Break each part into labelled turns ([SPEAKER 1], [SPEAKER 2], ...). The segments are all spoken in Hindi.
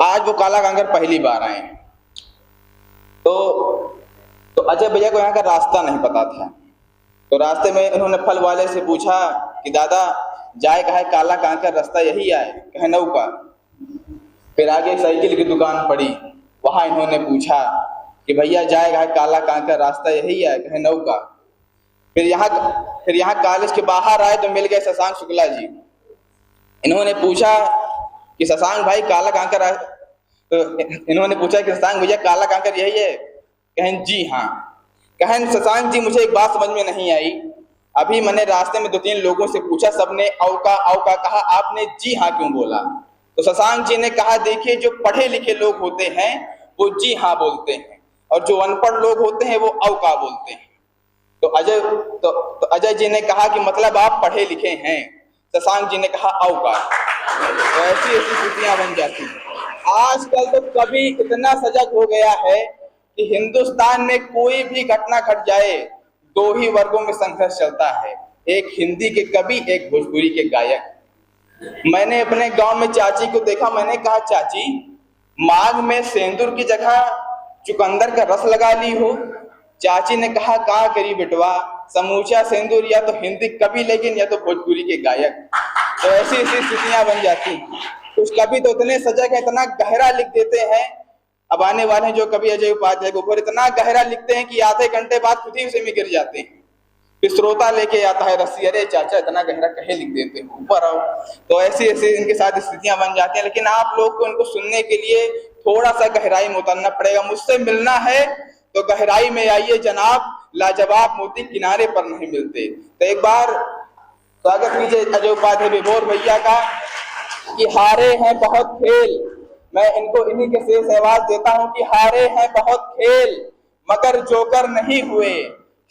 [SPEAKER 1] आज वो काला कांकर पहली बार आए हैं। तो अजय भैया को यहाँ का रास्ता नहीं पता था। तो रास्ते में उन्होंने फल वाले से पूछा कि दादा जाए कहा है काला कांकर, रास्ता यही आए? कहे नौका। फिर आगे साइकिल की दुकान पड़ी, वहां इन्होंने पूछा कि भैया जाए कहा है काला कांकर, रास्ता यही आए? कहे नौका। फिर यहाँ कॉलेज के बाहर आए तो मिल गए शशांक शुक्ला जी। इन्होंने पूछा कि शशांक भाई काला कांकर, तो इन्होंने पूछा कि शशांक भैया काला कांकर यही है? कहें जी हाँ। कहें शशांक जी मुझे एक बात समझ में नहीं आई, अभी मैंने रास्ते में 2-3 लोगों से पूछा, सबने औका कहा, आपने जी हाँ क्यों बोला? तो शशांक जी ने कहा देखिए जो पढ़े लिखे लोग होते हैं वो जी हाँ बोलते हैं और जो अनपढ़ लोग होते हैं वो औका बोलते हैं। तो अजय जी ने कहा कि मतलब आप पढ़े लिखे हैं? शशांक जी ने कहा औका। तो ऐसी स्थितियां बन जाती हैं। आजकल तो कभी इतना सजग हो गया है कि हिंदुस्तान में कोई भी घटना घट जाए 2 ही वर्गों में संघर्ष चलता है, एक हिंदी के कवि, एक भोजपुरी के गायक। मैंने अपने गांव में चाची को देखा, मैंने कहा चाची माघ में सेंदूर की जगह चुकंदर का रस लगा ली हो? चाची ने कहा करी बेटवा, समूचा सेंदूर या तो हिंदी कवि लेकिन या तो भोजपुरी के गायक। तो ऐसी स्थितियां बन जाती हैं। कुछ कवि तो इतने सजग है, इतना गहरा लिख देते हैं, अब आने वाले जो कवि अजय उपाध्याय के ऊपर इतना गहरा लिखते हैं कि आधे घंटे बाद खुद ही उसे में गिर जाते हैं। फिर श्रोता लेके आता है रस्सी, अरे चाचा इतना गहरा कहे लिख देते हो, ऊपर आओ। तो ऐसी इनके साथ स्थितियां बन जाती हैं। लेकिन आप लोग को इनको सुनने के लिए थोड़ा सा गहराई में उतरना पड़ेगा। मुझसे मिलना है तो गहराई में आइए जनाब, लाजवाब मोती किनारे पर नहीं मिलते। तो एक बार स्वागत कीजिए अजय उपाध्याय विभोर भैया का कि हारे हैं बहुत खेल। मैं इनको इन्हीं के शेष आवाज देता हूं कि हारे हैं बहुत खेल मगर जोकर नहीं हुए,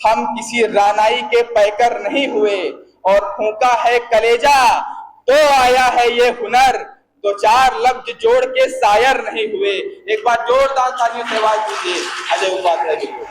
[SPEAKER 1] हम किसी रानाई के पैकर नहीं हुए, और फूंका है कलेजा तो आया है ये हुनर, 2-4 लफ्ज जोड़ के शायर नहीं हुए। एक बार जोरदार तालियों से आवाज दीजिए अजय उपाध्याय जी को।